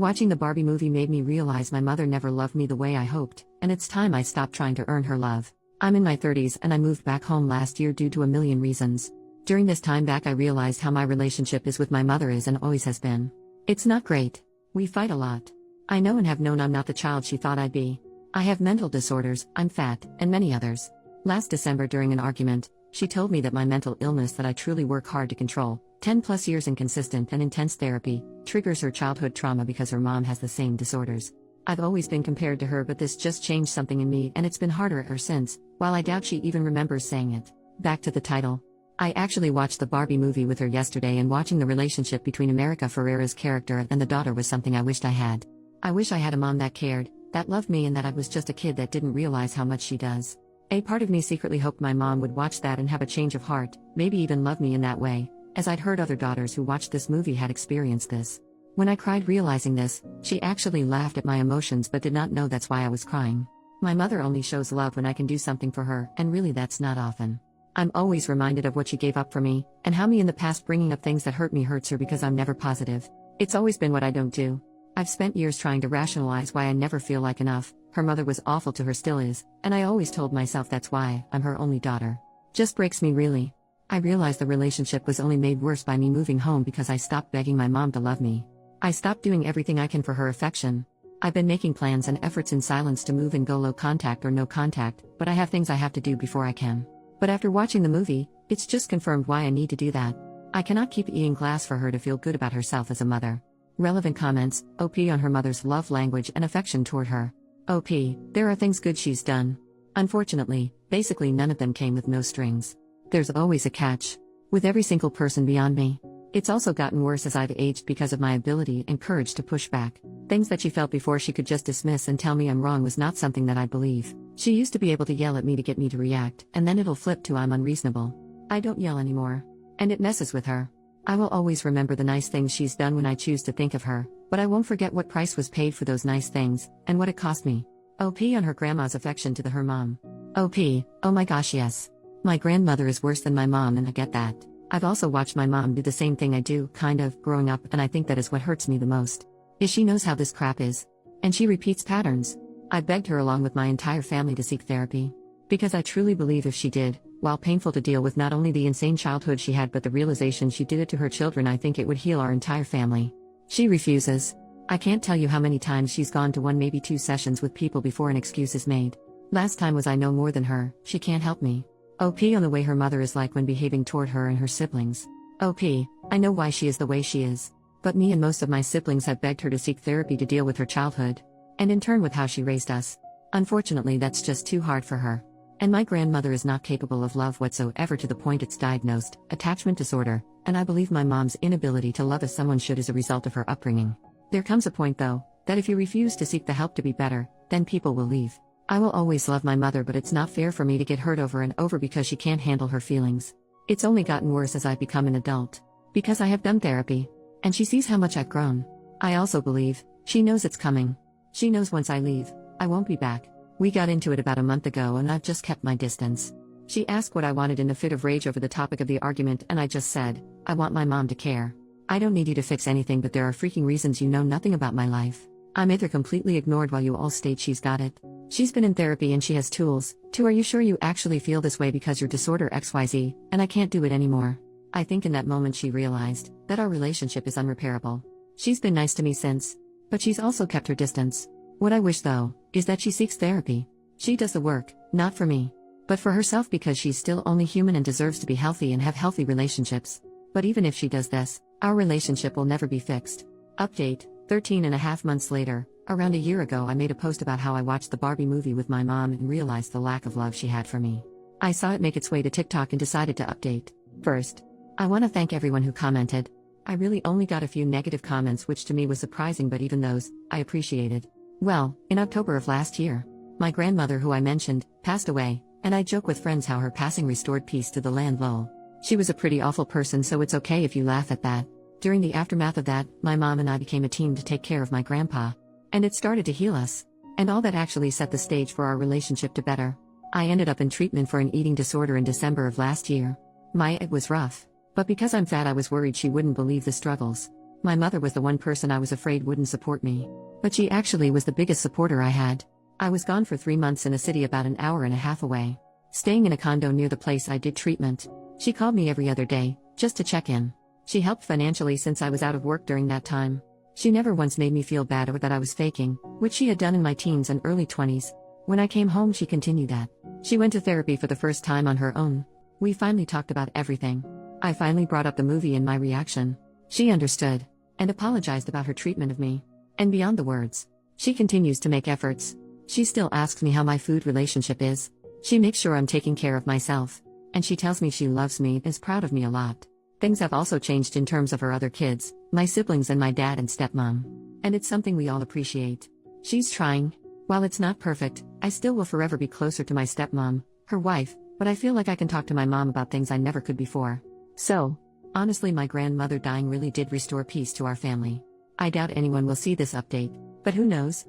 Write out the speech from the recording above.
Watching the Barbie movie made me realize my mother never loved me the way I hoped, and it's time I stopped trying to earn her love. I'm in my 30s and I moved back home last year due to a million reasons. During this time back I realized how my relationship is with my mother is and always has been. It's not great. We fight a lot. I know and have known I'm not the child she thought I'd be. I have mental disorders, I'm fat, and many others. Last December during an argument, she told me that my mental illness that I truly work hard to control, 10 plus years in consistent and intense therapy, triggers her childhood trauma because her mom has the same disorders. I've always been compared to her, but this just changed something in me and it's been harder ever since, while I doubt she even remembers saying it. Back to the title. I actually watched the Barbie movie with her yesterday, and watching the relationship between America Ferrera's character and the daughter was something I wished I had. I wish I had a mom that cared, that loved me, and that I was just a kid that didn't realize how much she does. A part of me secretly hoped my mom would watch that and have a change of heart, maybe even love me in that way, as I'd heard other daughters who watched this movie had experienced this. When I cried realizing this, she actually laughed at my emotions but did not know that's why I was crying. My mother only shows love when I can do something for her, and really that's not often. I'm always reminded of what she gave up for me, and how me in the past bringing up things that hurt me hurts her because I'm never positive. It's always been what I don't do. I've spent years trying to rationalize why I never feel like enough. Her mother was awful to her, still is, and I always told myself that's why I'm her only daughter. Just breaks me really. I realized the relationship was only made worse by me moving home because I stopped begging my mom to love me. I stopped doing everything I can for her affection. I've been making plans and efforts in silence to move and go low contact or no contact, but I have things I have to do before I can. But after watching the movie, it's just confirmed why I need to do that. I cannot keep eating glass for her to feel good about herself as a mother. Relevant comments, OP on her mother's love language and affection toward her. OP, there are things good she's done. Unfortunately, basically none of them came with no strings. There's always a catch. With every single person beyond me. It's also gotten worse as I've aged because of my ability and courage to push back. Things that she felt before she could just dismiss and tell me I'm wrong was not something that I'd believe. She used to be able to yell at me to get me to react, and then it'll flip to I'm unreasonable. I don't yell anymore. And it messes with her. I will always remember the nice things she's done when I choose to think of her, but I won't forget what price was paid for those nice things, and what it cost me. OP on her grandma's affection to her mom. OP, oh my gosh yes. My grandmother is worse than my mom and I get that. I've also watched my mom do the same thing I do, kind of, growing up, and I think that is what hurts me the most. Is she knows how this crap is. And she repeats patterns. I begged her along with my entire family to seek therapy. Because I truly believe if she did, while painful to deal with not only the insane childhood she had but the realization she did it to her children, I think it would heal our entire family. She refuses. I can't tell you how many times she's gone to 1 maybe 2 sessions with people before an excuse is made. Last time was I know more than her, she can't help me. OP on the way her mother is like when behaving toward her and her siblings. OP, I know why she is the way she is. But me and most of my siblings have begged her to seek therapy to deal with her childhood. And in turn with how she raised us. Unfortunately that's just too hard for her. And my grandmother is not capable of love whatsoever to the point it's diagnosed, attachment disorder, and I believe my mom's inability to love as someone should is a result of her upbringing. There comes a point though, that if you refuse to seek the help to be better, then people will leave. I will always love my mother, but it's not fair for me to get hurt over and over because she can't handle her feelings. It's only gotten worse as I've become an adult. Because I have done therapy. And she sees how much I've grown. I also believe, she knows it's coming. She knows once I leave, I won't be back. We got into it about a month ago and I've just kept my distance. She asked what I wanted in a fit of rage over the topic of the argument and I just said, I want my mom to care. I don't need you to fix anything, but there are freaking reasons you know nothing about my life. I'm either completely ignored while you all state she's got it. She's been in therapy and she has tools. Are you sure you actually feel this way because your disorder XYZ, and I can't do it anymore? I think in that moment she realized that our relationship is unrepairable. She's been nice to me since, but she's also kept her distance. What I wish though, is that she seeks therapy. She does the work, not for me, but for herself because she's still only human and deserves to be healthy and have healthy relationships. But even if she does this, our relationship will never be fixed. Update, 13.5 months later. Around a year ago I made a post about how I watched the Barbie movie with my mom and realized the lack of love she had for me. I saw it make its way to TikTok and decided to update. First, I want to thank everyone who commented. I really only got a few negative comments, which to me was surprising, but even those, I appreciated. Well, in October of last year, my grandmother who I mentioned, passed away, and I joke with friends how her passing restored peace to the land lol. She was a pretty awful person, so it's okay if you laugh at that. During the aftermath of that, my mom and I became a team to take care of my grandpa. And it started to heal us. And all that actually set the stage for our relationship to better. I ended up in treatment for an eating disorder in December of last year. It was rough. But because I'm fat I was worried she wouldn't believe the struggles. My mother was the one person I was afraid wouldn't support me. But she actually was the biggest supporter I had. I was gone for 3 months in a city about an hour and a half away, staying in a condo near the place I did treatment. She called me every other day, just to check in. She helped financially since I was out of work during that time. She never once made me feel bad or that I was faking, which she had done in my teens and early 20s. When I came home, she continued that. She went to therapy for the first time on her own. We finally talked about everything. I finally brought up the movie and my reaction. She understood and apologized about her treatment of me. And beyond the words, she continues to make efforts. She still asks me how my food relationship is. She makes sure I'm taking care of myself. And she tells me she loves me and is proud of me a lot. Things have also changed in terms of her other kids, my siblings and my dad and stepmom. And it's something we all appreciate. She's trying. While it's not perfect, I still will forever be closer to my stepmom, her wife, but I feel like I can talk to my mom about things I never could before. So, honestly, my grandmother dying really did restore peace to our family. I doubt anyone will see this update, but who knows?